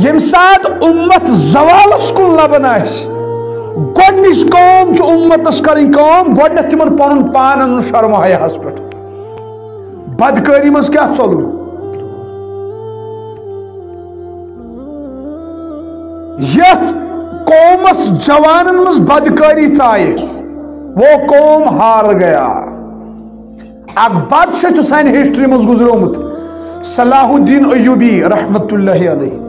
M سات امت زوالس کن لبن گۄڈنِچ کٲم چھِ اُمتس کرٕنۍ کٲم گۄڈنٮ۪تھ تِمن پنُن پان انُن شرم حیاہس پٮ۪ٹھ بدکٲری منٛز کیٛاہ ژۄلُن یتھ قومس جوانن منٛز بدکٲری ژایہِ وہ قوم ہار گیا اکھ بادشاہ چھُ سانہِ ہسٹری منٛز گُزریومُت صلاح الدین ایوبی رحمت اللہ علیہ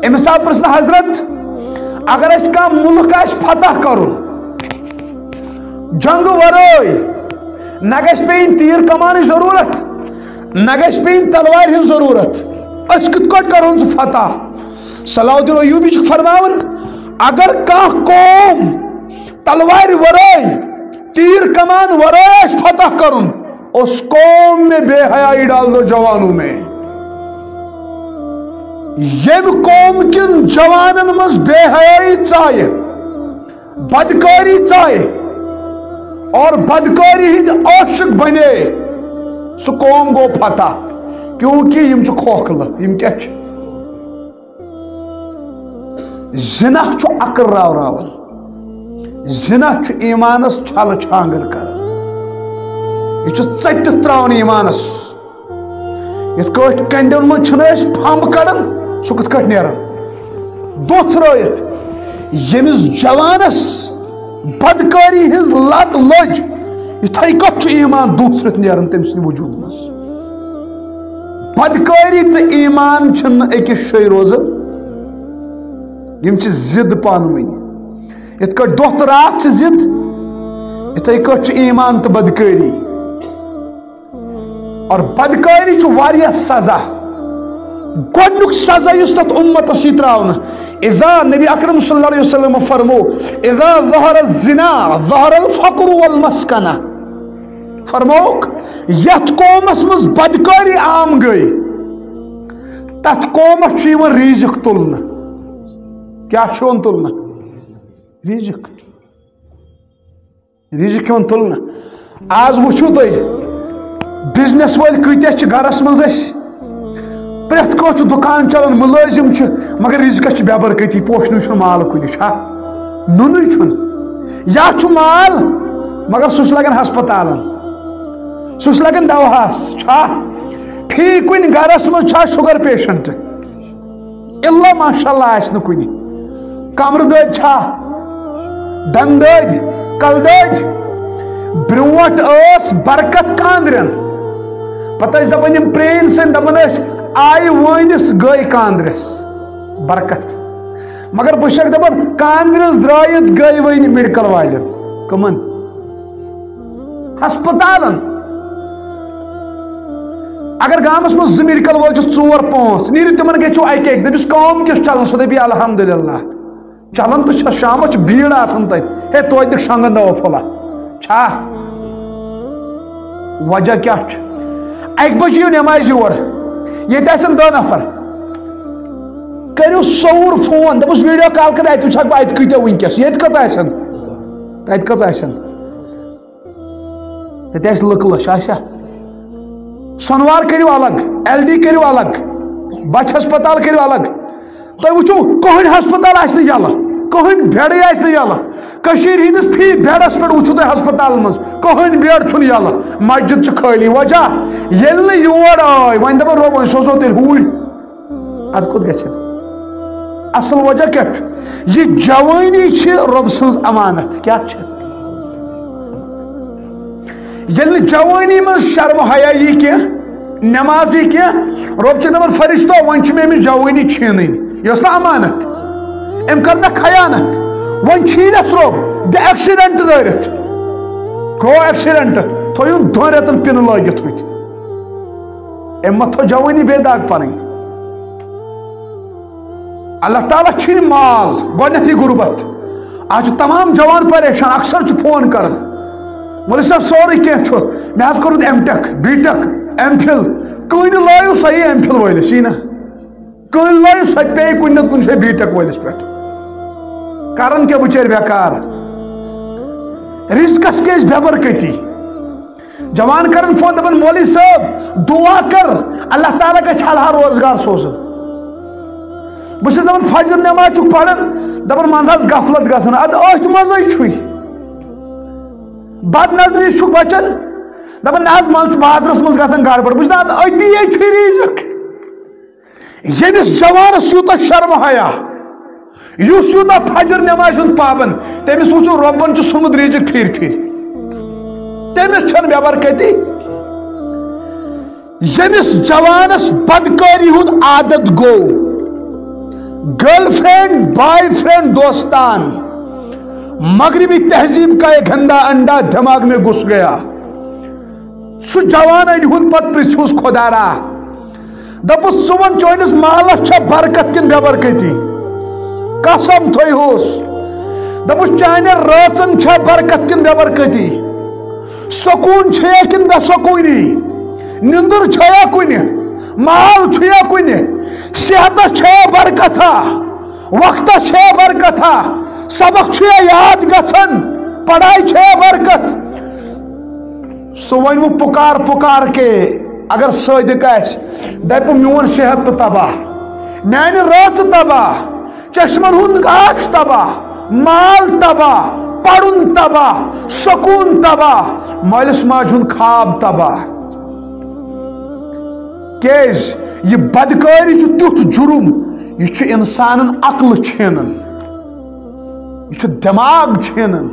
أمِس آو پرژھنہٕ حضرت اگر اَسہِ کانٛہہ مُلک آسہِ فتح کرُن جنگہٕ ورٲے نہ گژھِ پیٚنۍ تیٖر کمانٕچ ضروٗرت نہ گژھِ پیٚنۍ تلوارِ ہٕنٛز ضروٗرت أسۍ کِتھ کٲٹھۍ کرہون سُہ فتح صلاح الدین ایوبی چھُ فرماوان اگر کانٛہہ قوم تلوارِ ورٲے تیر کمان ورائے فتح کرن اس قوم میں بے حیائی ڈال دو جوانوں میں یم قوم کن جوانن مز بے حیائی ژایہِ بدکاری ژایہِ اور بدکاری ہند عاشق بنے سو قوم گو فتح کیونکہ یم چھ کھوکھلہٕ یم کیا چھ زنا چھ عقل راوراون زنا چھ ایمانس چھل چھانگر کران یہ ژٹِتھ تراون ایمانس یتھ کٲٹھۍ کنڈین من چھنہ أسۍ پھمب کڑان سُہ کِتھ کٲٹھۍ نیران دۄہ ترٲیِتھ ییٚمِس جوانس بدکاری ہٕنٛز لت لٔج یِتھے کٲٹھۍ چھُ ایمان دۄہ ژھرِتھ نیران تٔمۍ سٕنٛدِ وجوٗد منٛز بدکاری تہٕ ایمان چھنہٕ أکِس جایہِ روزان یم چھِ ضد پانہٕ ؤنۍ یِتھ کٲٹھۍ دۄہ تہٕ راتھ چھِ ضد یِتھے کٲٹھۍ چھُ ایمان تہٕ بدکاری اور بدکاری چھُ واریاہ سزا گۄڈنیُک سزا یُس تتھ اُمتس یی تراونہٕ اذا نبی اکرم صلی اللہ علیہ وسلم فرمو اذا ظہر الزنا ظہر الفقر والمسکنہ فرموک یتھ قومس منٛز بدکاری عام گٔے تتھ قومس چھُ یِوان ریزق تُلنہٕ کیا چھُ یِوان تُلنہٕ ریزق یِوان تُلنہٕ آز وٕچھِو تُہۍ بزنس وٲلۍ کۭتیاہ چھِ گرس منٛز أسۍ پرٛٮ۪تھ کانٛہہ چھُ دُکان چلان مُلٲزِم چھُ مگر رِزقس چھِ بے برکتی پوشنُے چھُنہٕ مال کُنہِ چھا نُنُے چھُنہٕ یا چھُ مال مگر سُہ چھُ لگان ہسپتالن سُہ چھُ لگان دوہس چھا فی کُنہِ گرس منٛز چھا شُگر پیشنٹ الا ماشاء اللہ آسہِ نہٕ کُنہِ کمرٕ دٲدۍ چھا دنٛد دٲدۍ کلہٕ دٲدۍ برونٹھ ٲس برکت کاندرین پتہٕ ٲسۍ دپان یِم پرٛٲنۍ سٕنٛدۍ دپان ٲسۍ آیہِ وٲنِس گٔے کاندرِس برکت مگر بہٕ چھَکھ دپان کاندرِس درٛٲیِتھ گٔے وۄنۍ میڈکل والٮ۪ن کٕمن ہسپتالن اگر گامس منٛز 2 میڈکل وٲلۍ چھِ 4 5 نیٖرِو تِمن گژھِو اکہِ اکہِ دٔپِس کٲم کِژھ چلان سُہ دپہِ الحمدُاللہ چلان تہٕ چھس شامس چھِ بھیٖڑ آسان تتہِ ہے توتہِ دِکھ شۄنگن دوا پھوٚلا چھا وجہ کیا چھُ 1 بجے یِیِو نٮ۪مازِ یور ییٚتہِ آسن 2 نفر کٔرِو سوٚوُر فون دپُس ویڈیو کال کر اتہِ وٕچھکھ بہٕ اتہِ کۭتیاہ وٕنکیٚس ییٚتہِ کٔژ آسن تتہِ کٔژ آسن تتہِ آسہِ لٕکھ لچھ آسیا سۄنوار کٔرِو الگ LD کٔرِو الگ بچہِ ہسپتال کٔرِو الگ تُہۍ وٕچھِو کٕہٕنۍ ہسپتال آسہِ نہٕ یلہٕ کٕہٕنۍ بیڈٕے آسہِ نہٕ یلہٕ کٔشیٖرِ ہٕنٛدِس فی بیڈس پٮ۪ٹھ وٕچھِو تُہۍ ہسپتالن منٛز کٕہٕنۍ بیڈ چھُنہٕ یلہٕ مسجد چھِ خٲلی وجہ ییٚلہِ نہٕ یور آے وۄنۍ دپان رۄب وۄنۍ سوزو تیٚلہِ ہوٗرۍ ادٕ کوٚت گژھِ اصل وجہ کیٛاہ چھُ یہِ جوٲنی چھِ رۄب سٕنٛز امانت کیٛاہ چھِ ییٚلہِ نہٕ جوٲنی منٛز شرم حیا یی کینٛہہ نٮ۪ماز یی کینٛہہ رۄب چھُ دپان فرشتو وۄنۍ چھِ مےٚ أمِس جوٲنی چھینٕنۍ یہِ ٲس نہ امانت أمۍ کٔر مےٚ خیانت وۄنۍ چھیٖنس رۄب دِ ایکسیڈنٹ دٲرِتھ گوٚو ایکسیڈنٹ تھٲیِن 2 رٮ۪تن پِنہٕ لٲگِتھ ہوٚتہِ أمۍ ما تھٲو جوٲنی بے داغ پنٕنۍ اللہ تعالیٰ چھِنہٕ مال گۄڈنٮ۪تھٕے غُربت آز چھُ تمام جوان پریشان اکثر چھُ فون کران مولوی صٲب سورُے کینٛہہ چھُ مےٚ حظ کوٚرمُت M.Tech B.Tech M.Phil کٕہٕنۍ لٲیِو سا یہِ M.Phil وٲلِس یی نہ کٕہٕنۍ لٲیِو سۄ تہِ پیٚیہِ کُنہِ نتہٕ کُنہِ جایہِ B.Tech وٲلِس پٮ۪ٹھ کران کیٛاہ بِچٲرۍ بیکار رِزقس کیٛازِ بے برکتی جوان کرن فون دپن مولوی صاحب دعا کر اللہ تعالیٰ گژھِ حلال روزگار سوزن بہٕ چھُس دپان فجر نماز چھُکھ پران دپان منٛزٕ حظ غفلت گژھان ادٕ أتھۍ منٛزٕے چھُے بد نظری چھُکھ بچان دپان نہ حظ منٛزٕ چھُ بازرس منٛز گژھان گڑبڑ بہٕ چھُس دپان أتی چھُے ریٖزق ییٚمِس جوانس یوٗتاہ شرم حیا یُس یوٗتاہ فجر نماز ہُنٛد پابند تٔمِس وٕچھو رۄبن چھُ ژھُنمُت ریٖزق پھِرِ پھِرِ تٔمِس چھنہٕ بے برکتی ییٚمِس جوانس بدکٲری ہُنٛد عادت گوٚو گرل فرینڈ بوائے فرینڈ دوستان مغربی تہذیب کا ایک گندا انڈا دماغ میں گھس گیا سو جوان ہند پت پرژھوس خدارا دپس ژٕ چٲنِس مالس چھا برکت کن بے برکتی قسم تھوہوس دپس چانہِ رٲژن چھا برکت کن بے برکتی سکون چھیا کن بے سکونی نندر چھیا کُنہِ مال چھیا کُنہِ صحتس چھیا برکتا وقتس چھیا برکتا سبق چھیا یاد گژھان پڑھائی چھیا برکت سو ون پکار پکار کے اگر صادق آس دپ میون صحت تو تباہ میانہِ رٲژ تباہ چشمن ہُنٛد گاش تباہ مال تباہ پرُن تباہ سکون تباہ مٲلِس ماجہِ ہُنٛد خواب تباہ کیٛازِ یہ بدکٲری چھُ تیُتھ جُرم یہ چھُ انسانن عقل چھینان یہ چھُ دٮ۪ماغ چھینان